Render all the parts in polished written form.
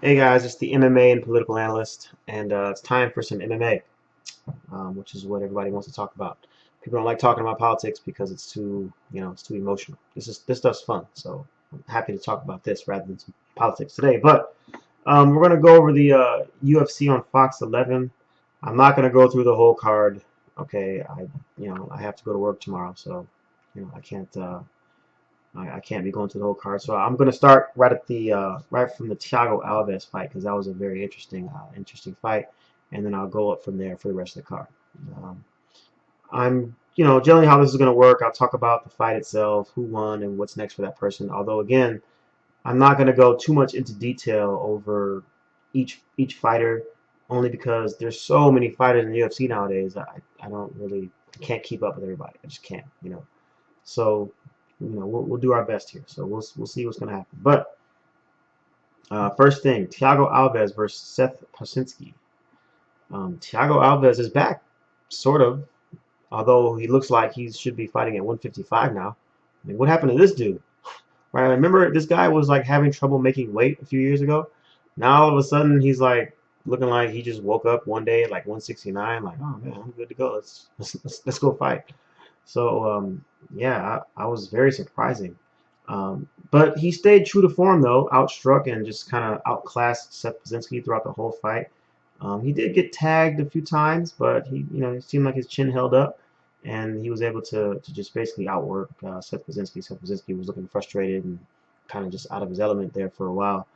Hey guys, it's the MMA and political analyst, and it's time for some MMA, which is what everybody wants to talk about. People don't like talking about politics because it's too, it's too emotional. This stuff's fun, so I'm happy to talk about this rather than some politics today. But we're gonna go over the UFC on Fox 11. I'm not gonna go through the whole card. Okay, I have to go to work tomorrow, so I can't. I can't be going to the whole card, so I'm going to start right at the right from the Thiago Alves fight because that was a very interesting fight, and then I'll go up from there for the rest of the card. Um, I'm generally how this is going to work. I'll talk about the fight itself, who won, and what's next for that person. Although again, I'm not going to go too much into detail over each fighter, only because there's so many fighters in the UFC nowadays. I don't really can't keep up with everybody. I just can't. So, we'll do our best here. So we'll see what's gonna happen. But first thing, Thiago Alves versus Seth Pasinski. Thiago Alves is back, sort of. Although he looks like he should be fighting at 155 now. I mean, what happened to this dude? Right? Remember, this guy was like having trouble making weight a few years ago. Now all of a sudden he's like looking like he just woke up one day at like 169. Like, oh man, I'm good to go. Let's go fight. So yeah, I was very surprising. But he stayed true to form though, outstruck and just kind of outclassed Seth Pazinski throughout the whole fight. He did get tagged a few times, but it seemed like his chin held up, and he was able to just basically outwork Seth Pazinski. Seth Pazinski was looking frustrated and kind of just out of his element there for a while.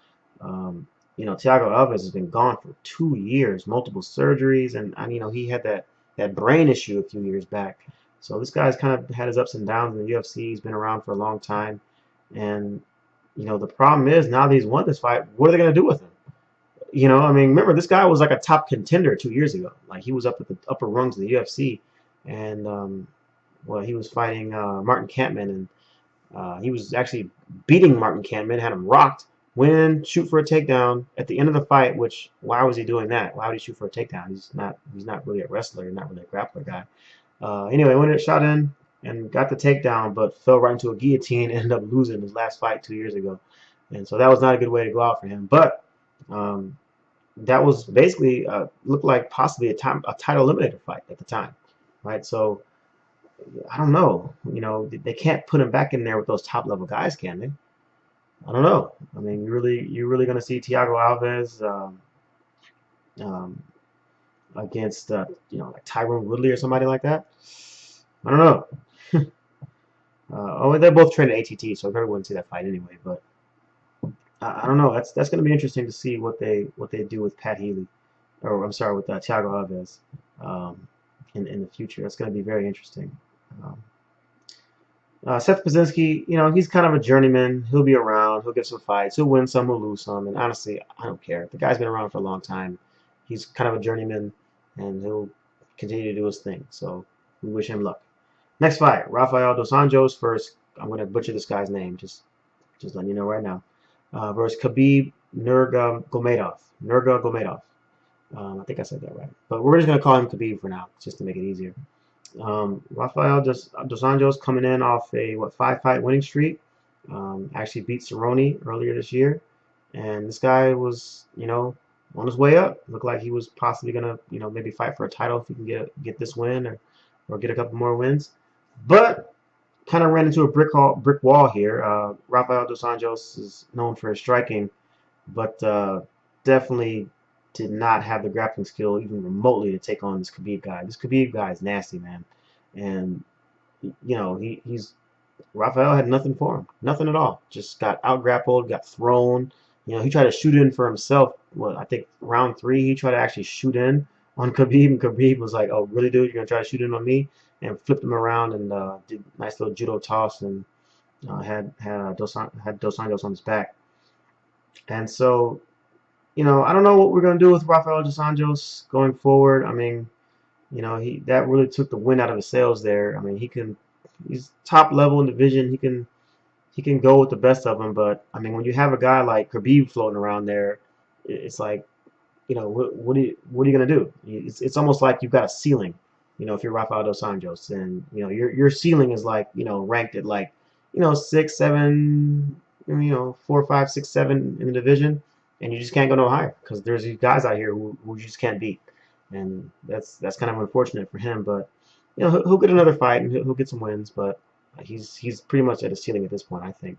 Thiago Alves has been gone for 2 years, multiple surgeries, and he had that brain issue a few years back. So this guy's kind of had his ups and downs in the UFC. He's been around for a long time, and the problem is now that he's won this fight, what are they gonna do with him? I mean, remember this guy was like a top contender 2 years ago. Like he was up at the upper rungs of the UFC, and well, he was fighting Martin Kampmann, and he was actually beating Martin Kampmann, had him rocked, went in, shoot for a takedown at the end of the fight. Which why was he doing that? Why would he shoot for a takedown? He's not really a wrestler, not really a grappler guy. Anyway, went in, shot in and got the takedown, but fell right into a guillotine and ended up losing his last fight 2 years ago. And so that was not a good way to go out for him. But that was basically looked like possibly a title eliminator fight at the time, right? So I don't know. They can't put him back in there with those top level guys, can they? I don't know. I mean, you're really going to see Thiago Alves um, against like Tyrone Woodley or somebody like that. I don't know. Oh, they're both trained at ATT, so I probably wouldn't see that fight anyway. But I don't know. That's going to be interesting to see what they do with Pat Healy, or I'm sorry, with Thiago Alves in the future. That's going to be very interesting. Um, Seth Pazinski, he's kind of a journeyman. He'll be around. He'll get some fights. He'll win some. He'll lose some. And honestly, I don't care. The guy's been around for a long time. He's kind of a journeyman, and he'll continue to do his thing. So we wish him luck. Next fight, Rafael dos Anjos versus, I'm going to butcher this guy's name, just letting you know right now, versus Khabib Nurmagomedov. Nurmagomedov. I think I said that right. But we're just going to call him Khabib for now, just to make it easier. Rafael dos Anjos coming in off a 5-fight winning streak. Actually beat Cerrone earlier this year, and this guy was on his way up. Looked like he was possibly gonna maybe fight for a title if he can get this win or get a couple more wins, but kind of ran into a brick wall here. Rafael dos Anjos is known for his striking, but definitely did not have the grappling skill even remotely to take on this Khabib guy. This Khabib guy is nasty, man. And he's Rafael had nothing for him, nothing at all. Just got out grappled, got thrown. He tried to shoot in for himself. Well, I think round 3 he tried to actually shoot in on Khabib, and Khabib was like, "Oh, really, dude? You're gonna try to shoot in on me?" And flipped him around and did a nice little judo toss and had Dos Anjos on his back. And so I don't know what we're gonna do with Rafael dos Anjos going forward. I mean, that really took the wind out of his sails there. I mean, he's top level in the division. He can go with the best of them, but I mean, when you have a guy like Khabib floating around there, it's like, what are you gonna do? It's almost like you've got a ceiling. If you're Rafael dos Anjos, and your ceiling is like ranked at like 6, 7, 4, 5, 6, 7 in the division. and you just can't go no higher because there's these guys out here who you just can't beat, and that's kind of unfortunate for him. But he'll get another fight and he'll get some wins, but he's pretty much at his ceiling at this point, I think.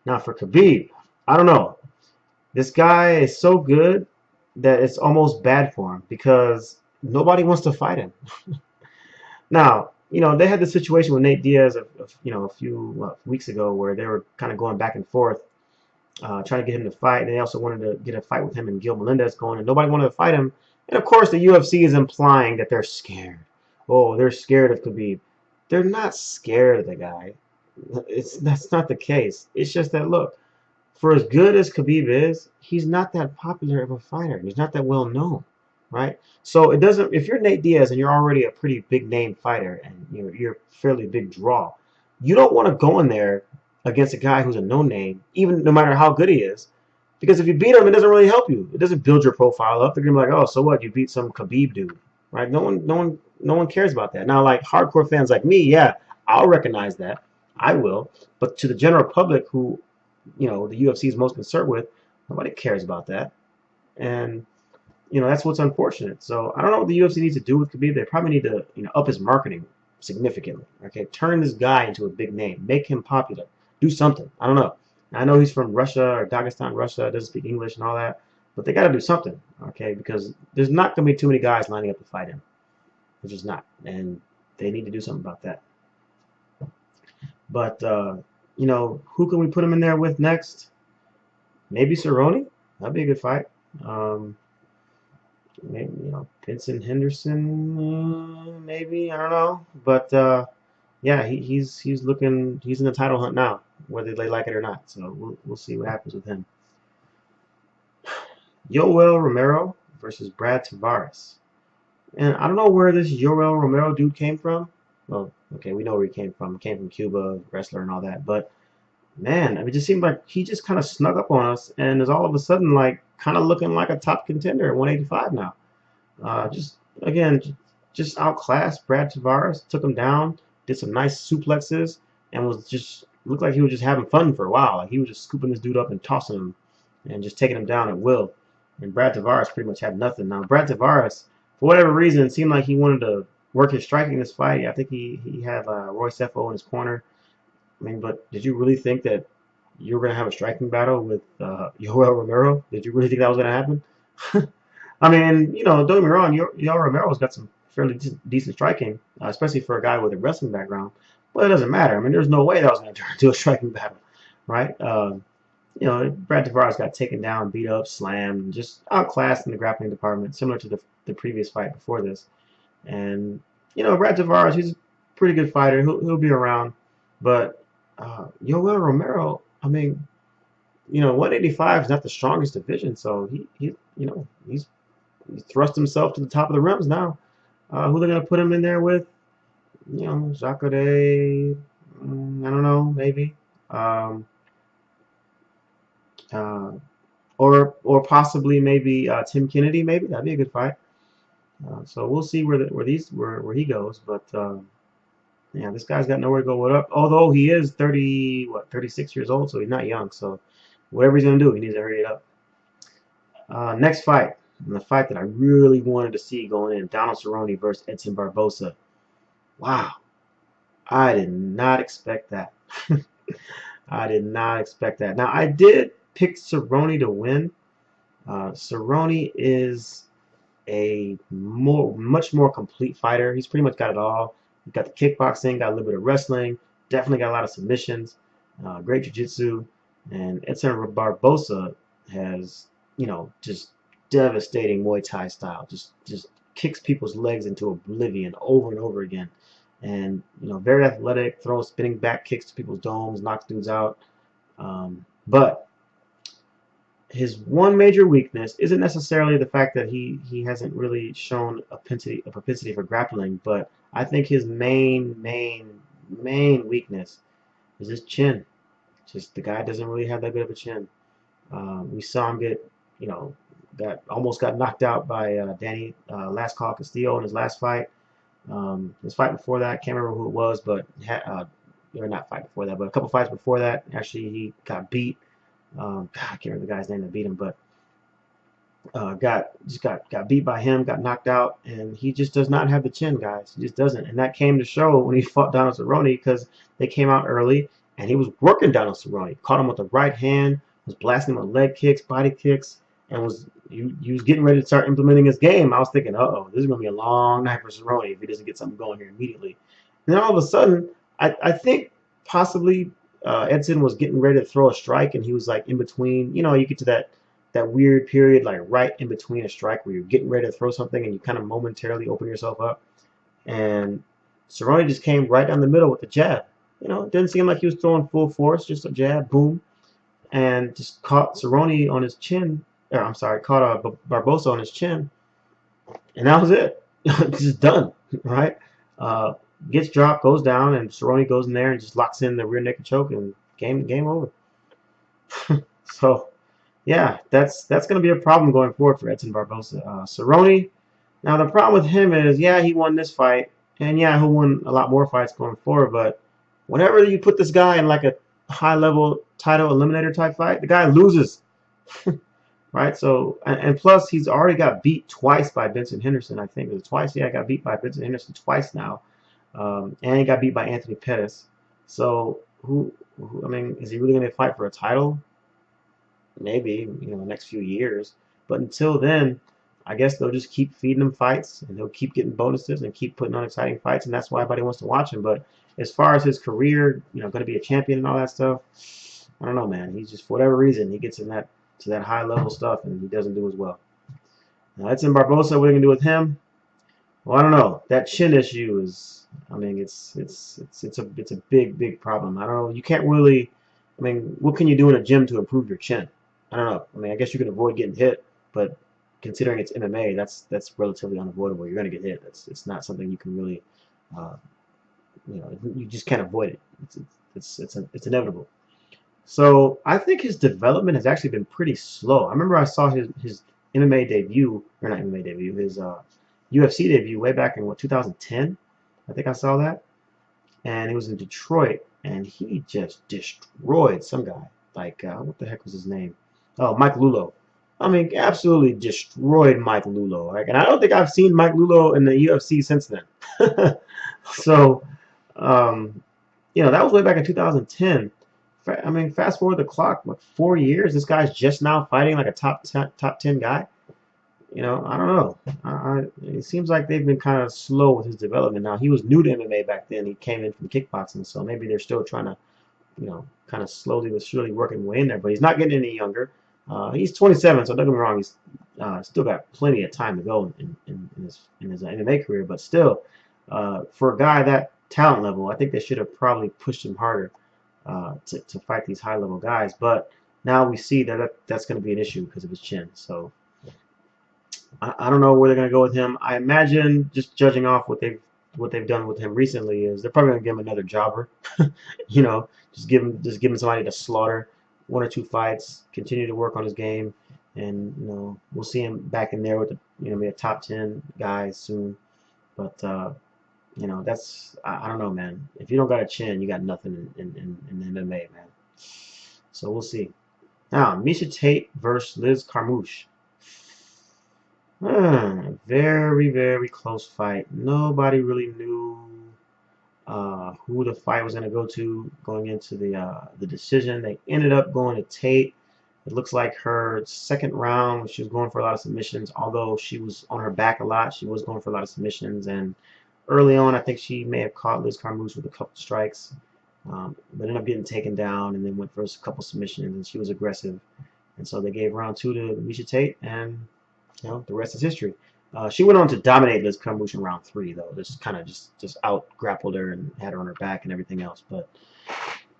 Now for Khabib, I don't know. This guy is so good that it's almost bad for him because nobody wants to fight him. Now, they had the situation with Nate Diaz, a few weeks ago, where they were kind of going back and forth, trying to get him to fight. And they also wanted to get a fight with him and Gil Melendez going, and nobody wanted to fight him. And of course, the UFC is implying that they're scared. Oh, they're scared of Khabib. They're not scared of the guy. That's not the case. It's just that, look, for as good as Khabib is, he's not that popular of a fighter. He's not that well known, right? So it doesn't. If you're Nate Diaz and you're already a pretty big name fighter and you're a fairly big draw, you don't want to go in there against a guy who's a no name, even no matter how good he is, because if you beat him, it doesn't really help you. It doesn't build your profile up. They're gonna be like, oh, so what? You beat some Khabib dude, right? No one cares about that. Now, like hardcore fans like me, yeah, I'll recognize that. I will. But to the general public who the UFC is most concerned with, nobody cares about that. And that's what's unfortunate. So I don't know what the UFC needs to do with Khabib. They probably need to up his marketing significantly. Okay, turn this guy into a big name, make him popular, do something. I don't know. I know he's from Russia or Dagestan, Russia, doesn't speak English and all that, but they got to do something, okay? Because there's not going to be too many guys lining up to fight him. There's just not, and they need to do something about that. But who can we put him in there with next? Maybe Cerrone. That'd be a good fight. Maybe Vincent Henderson. Maybe I don't know. But yeah, he's in the title hunt now, whether they like it or not. So we'll see what happens with him. Yoel Romero versus Brad Tavares. And I don't know where this Yoel Romero dude came from. Well, okay, we know where he came from. He came from Cuba, wrestler and all that. But man, it just seemed like he just kind of snuck up on us and is all of a sudden like kind of looking like a top contender at 185 now. Just outclassed Brad Tavares, took him down, did some nice suplexes, and looked like he was just having fun for a while. Like he was just scooping this dude up and tossing him and just taking him down at will. And Brad Tavares pretty much had nothing. Now Brad Tavares, for whatever reason, it seemed like he wanted to work his striking in this fight. I think he had Roy Sefo in his corner. I mean, but did you really think that you were going to have a striking battle with Yoel Romero? Did you really think that was going to happen? I mean, don't get me wrong, Yoel Romero's got some fairly decent striking, especially for a guy with a wrestling background. But it doesn't matter. I mean, there's no way that was going to turn into a striking battle, right? Brad Tavares got taken down, beat up, slammed, just outclassed in the grappling department, similar to the previous fight before this. And Brad Tavares, he's a pretty good fighter. He'll be around, but Yoel Romero, I mean, 185 is not the strongest division, so he's thrust himself to the top of the realms now. Who they're gonna put him in there with? Jacare, I don't know, maybe. Or possibly maybe Tim Kennedy, maybe that'd be a good fight. So we'll see where he goes, but yeah, this guy's got nowhere to go up. Although he is 36 years old, so he's not young. So whatever he's gonna do, he needs to hurry it up. Next fight, and the fight that I really wanted to see going in: Donald Cerrone versus Edson Barbosa. Wow, I did not expect that. I did not expect that. Now I did pick Cerrone to win. Cerrone is a much more complete fighter. He's pretty much got it all. He's got the kickboxing, got a little bit of wrestling, definitely got a lot of submissions, great jiu-jitsu, and Edson Barbosa has, just devastating Muay Thai style. Just kicks people's legs into oblivion over and over again. And, very athletic, throws spinning back kicks to people's domes, knocks dudes out. But his one major weakness isn't necessarily the fact that he hasn't really shown a propensity for grappling, but I think his main weakness is his chin. Just the guy doesn't really have that good of a chin. We saw him get, almost got knocked out by Danny Last Call Castillo in his last fight. His fight before that, can't remember who it was, but or not fight before that, but a couple fights before that, actually he got beat. God, I can't remember the guy's name that beat him, but got beat by him, got knocked out, and he just does not have the chin, guys. He just doesn't, and that came to show when he fought Donald Cerrone because they came out early and he was working Donald Cerrone, caught him with the right hand, was blasting him with leg kicks, body kicks, and he was getting ready to start implementing his game. I was thinking, uh-oh, this is gonna be a long night for Cerrone if he doesn't get something going here immediately. And then all of a sudden, I think possibly Edson was getting ready to throw a strike, and he was like in between. You know, you get to that weird period, like right in between a strike where you're getting ready to throw something and you kind of momentarily open yourself up. And Cerrone just came right down the middle with the jab. You know, it didn't seem like he was throwing full force, just a jab, boom, and just caught Cerrone on his chin. Or I'm sorry, caught Barbosa on his chin, and that was it. Just done, right? Uh, Gets dropped, goes down, and Cerrone goes in there and just locks in the rear naked choke, and game over. So yeah, that's going to be a problem going forward for Edson Barbosa. Cerrone, now the problem with him is, yeah, he won this fight, and yeah, he'll win a lot more fights going forward, but whenever you put this guy in like a high-level title eliminator type fight, the guy loses, right? So, and plus, he's already got beat twice by Vincent Henderson, I think. Was it twice? Yeah, got beat by Vincent Henderson twice now, and he got beat by Anthony Pettis. So, I mean, is he really going to fight for a title? Maybe, you know, the next few years. But until then, I guess they'll just keep feeding him fights, and he'll keep getting bonuses and keep putting on exciting fights, and that's why everybody wants to watch him. But as far as his career, you know, going to be a champion and all that stuff, I don't know, man. He's just, for whatever reason, he gets in that high level stuff, and he doesn't do as well. Now, Edson Barbosa, what are you gonna do with him? Well, I don't know. That chin issue is, I mean, it's a big problem. I don't know. You can't really, I mean, what can you do in a gym to improve your chin? I don't know. I mean, I guess you can avoid getting hit, but considering it's MMA, that's relatively unavoidable. You're gonna get hit. It's not something you can really, uh, you know, you just can't avoid it. It's inevitable. So I think his development has actually been pretty slow. I remember I saw his MMA debut, or not MMA debut, his UFC debut way back in what 2010. I think I saw that, and it was in Detroit, and he just destroyed some guy. Like what the heck was his name? Oh, Mike Lulo. I mean, absolutely destroyed Mike Lulo. Like, and I don't think I've seen Mike Lulo in the UFC since then. So, you know, that was way back in 2010. I mean, fast forward the clock, like 4 years, this guy's just now fighting like a top 10 guy. You know, I don't know. It seems like they've been kind of slow with his development. Now, he was new to MMA back then. He came in from kickboxing, so maybe they're still trying to, you know, kind of slowly but surely working way in there. But he's not getting any younger. He's 27, so don't get me wrong. He's still got plenty of time to go in his MMA career. But still, for a guy that talent level, I think they should have probably pushed him harder to fight these high-level guys. But now we see that's going to be an issue because of his chin. So I don't know where they're going to go with him. I imagine, just judging off what they've done with him recently, is they're probably going to give him another jobber. You know, just give him somebody to slaughter 1 or 2 fights, continue to work on his game, and you know, we'll see him back in there with be a top 10 guy soon. But you know, I don't know, man. If you don't got a chin, you got nothing in MMA, man. So we'll see. Now, Miesha Tate versus Liz Carmouche. Very, very close fight. Nobody really knew who the fight was going to go to going into the decision. They ended up going to Tate. It looks like her second round, she was going for a lot of submissions. Although she was on her back a lot, she was going for a lot of submissions. And early on, I think she may have caught Liz Carmouche with a couple strikes, but ended up getting taken down and then went for a couple submissions. And she was aggressive. And so they gave round 2 to Miesha Tate, and you know, the rest is history. She went on to dominate Liz Carmouche in round 3, though. Just kind of just out grappled her and had her on her back and everything else. But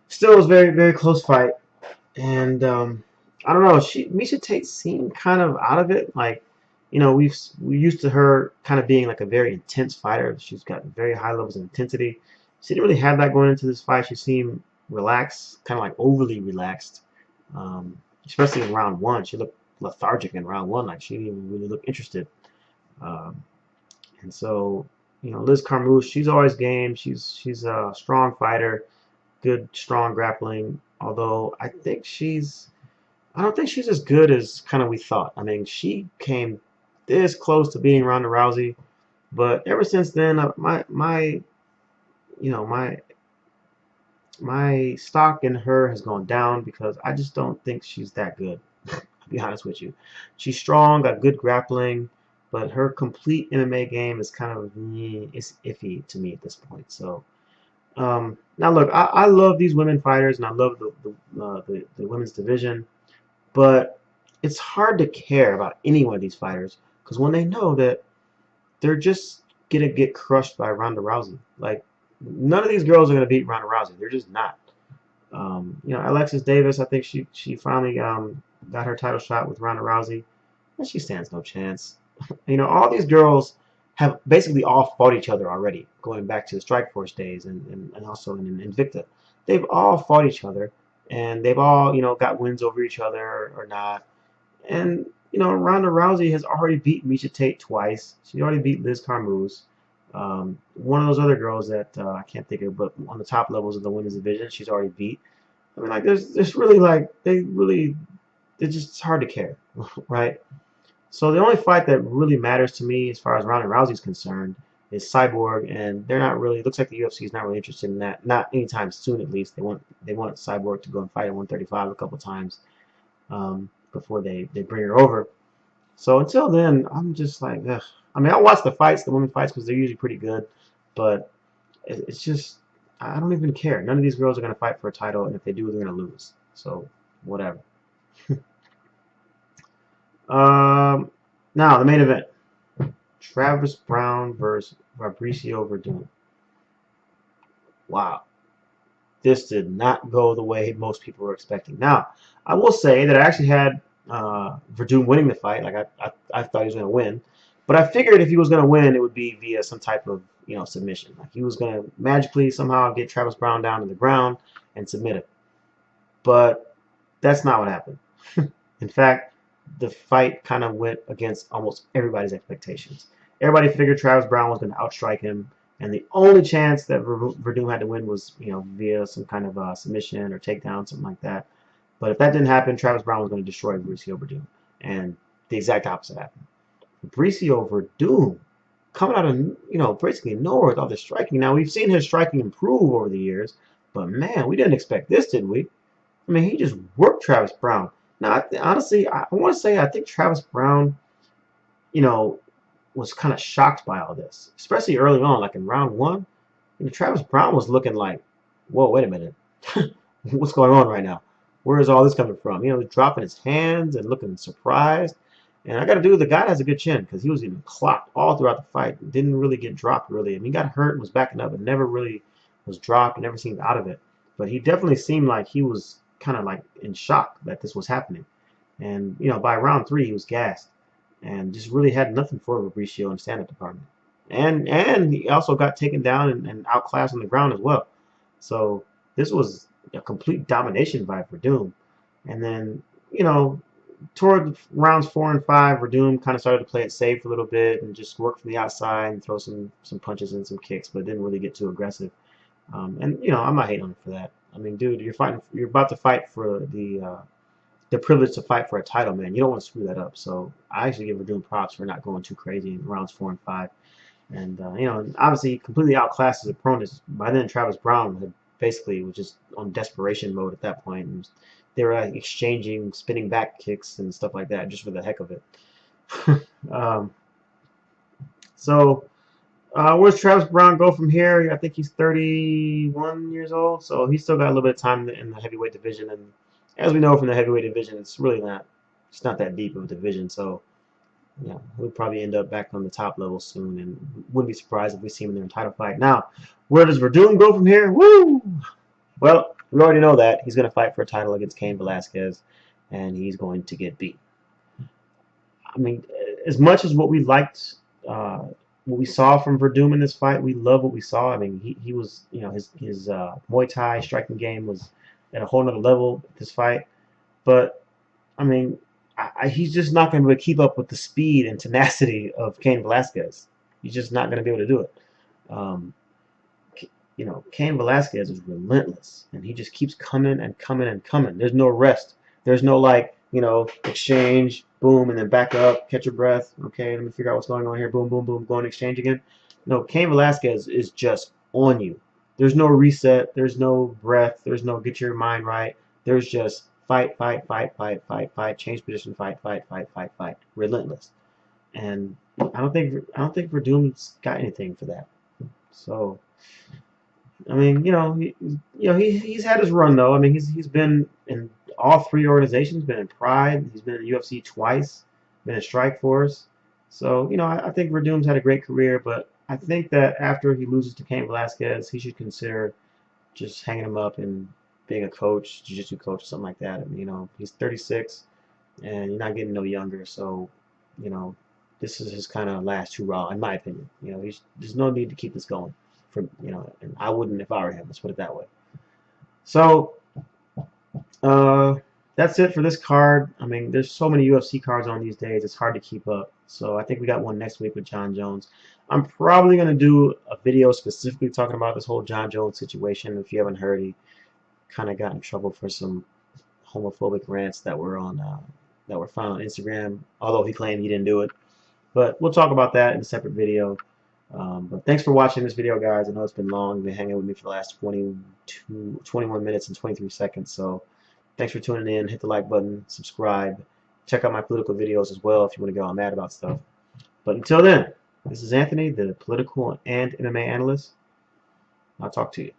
still, it was a very, very close fight. And I don't know. Miesha Tate seemed kind of out of it. Like, you know, we're used to her kind of being like a very intense fighter. She's got very high levels of intensity. She didn't really have that going into this fight. She seemed relaxed, kind of like overly relaxed, especially in round 1. She looked lethargic in round 1, like she didn't even really look interested. And so, you know, Liz Carmouche, she's always game. She's a strong fighter, good strong grappling. Although I think she's I don't think she's as good as kind of we thought. I mean, she came this close to beating Ronda Rousey, but ever since then, my you know my stock in her has gone down because I just don't think she's that good. To be honest with you, she's strong, got good grappling, but her complete MMA game is kind of it's iffy to me at this point. So now look, I love these women fighters and I love the women's division, but it's hard to care about any one of these fighters because when they know that they're just gonna get crushed by Ronda Rousey, like none of these girls are gonna beat Ronda Rousey. They're just not. Alexis Davis, I think she finally got her title shot with Ronda Rousey, and she stands no chance. All these girls have basically all fought each other already, going back to the Strikeforce days and also in Invicta. They've all fought each other, and they've all, got wins over each other or not. And, Ronda Rousey has already beat Miesha Tate twice. She already beat Liz Carmouche. One of those other girls that I can't think of, but on the top levels of the women's division, she's already beat. I mean, like, there's really, like, it's just it's hard to care, right? So the only fight that really matters to me as far as Ronda Rousey's concerned is Cyborg, and they're not really. It looks like the UFC is not really interested in that, not anytime soon at least. They want Cyborg to go and fight at 135 a couple times before they bring her over. So until then, I'm just like, ugh. I mean, I watch the fights, the women fights, because they're usually pretty good, but it's just I don't even care. None of these girls are gonna fight for a title, and if they do, they're gonna lose. So whatever. Now the main event: Travis Brown versus Fabricio Verdun. Wow, this did not go the way most people were expecting. Now, I will say that I actually had Verdun winning the fight. Like I thought he was going to win, but I figured if he was going to win, it would be via some type of submission. Like he was going to magically somehow get Travis Brown down to the ground and submit him. But that's not what happened. In fact, the fight kind of went against almost everybody's expectations. Everybody figured Travis Brown was going to outstrike him, and the only chance that Verdun had to win was, via some kind of submission or takedown, something like that. But if that didn't happen, Travis Brown was going to destroy Fabricio Verdun, and the exact opposite happened. Fabricio Verdun coming out of basically nowhere with all this striking. Now we've seen his striking improve over the years, but man, we didn't expect this, did we? I mean, he just worked Travis Brown. Now, honestly, I want to say I think Travis Brown, was kind of shocked by all this, especially early on, like in round one. Travis Brown was looking like, whoa, wait a minute. What's going on right now? Where is all this coming from? Dropping his hands and looking surprised. And I got to do, the guy has a good chin because he was getting clocked all throughout the fight. Didn't really get dropped, really. I mean, he got hurt and was backing up, but never really was dropped and never seemed out of it. But he definitely seemed like he was kind of like in shock that this was happening. And, by round three, he was gassed and just really had nothing for Fabricio in the stand-up department. And he also got taken down and outclassed on the ground as well. So this was a complete domination by Verdun. And then, toward rounds 4 and 5, Verdun kind of started to play it safe a little bit and just work from the outside and throw some punches and some kicks, but didn't really get too aggressive. And I'm not hating on him for that. I mean, dude, you're about to fight for the privilege to fight for a title, man. You don't want to screw that up. So I actually give Verdun props for not going too crazy in rounds 4 and 5. And obviously completely outclassed his opponents. By then, Travis Brown had basically was just on desperation mode at that point. And they were exchanging spinning back kicks and stuff like that just for the heck of it. Where's Travis Brown go from here? I think he's 31 years old, so he's still got a little bit of time in the heavyweight division. And as we know from the heavyweight division, it's not that deep of a division. So, we'll probably end up back on the top level soon, and wouldn't be surprised if we see him in their title fight. Now, where does Verdun go from here? Woo! Well, we already know that he's going to fight for a title against Cain Velasquez, and he's going to get beat. I mean, as much as what we liked, what we saw from Verdun in this fight, we love what we saw. I mean, he was, his Muay Thai striking game was at a whole nother level this fight. But, I mean, he's just not going to be able to keep up with the speed and tenacity of Cain Velasquez. He's just not going to be able to do it. Cain Velasquez is relentless, and he just keeps coming and coming and coming. There's no rest. There's no, like, you know, exchange, boom, and then back up, catch your breath. Okay, let me figure out what's going on here. Boom, boom, boom, go and exchange again. No, Cain Velasquez is just on you. There's no reset. There's no breath. There's no get your mind right. There's just fight, fight, fight, fight, fight, fight, change position, fight, fight, fight, fight, fight, relentless. And I don't think Verdum's got anything for that. So I mean, he's had his run though. I mean, he's been in all three organizations. Been in Pride. He's been in UFC twice. Been in Strikeforce. So I think Verdum's had a great career, but I think that after he loses to Cain Velasquez, he should consider just hanging him up and being a coach, jiu-jitsu coach, or something like that. I mean, he's 36, and you're not getting no younger. So, you know, this is his kind of last hurrah, in my opinion. There's no need to keep this going. And I wouldn't if I were him. Let's put it that way. So, uh, that's it for this card. I mean, there's so many UFC cards on these days. It's hard to keep up. So I think we got one next week with John Jones. I'm probably gonna do a video specifically talking about this whole John Jones situation. If you haven't heard, he kind of got in trouble for some homophobic rants that were found on Instagram. Although he claimed he didn't do it, but we'll talk about that in a separate video. But thanks for watching this video, guys. I know it's been long. You've been hanging with me for the last 21 minutes and 23 seconds. So thanks for tuning in. Hit the like button, subscribe. Check out my political videos as well if you want to get all mad about stuff. But until then, this is Anthony, the political and MMA analyst. I'll talk to you.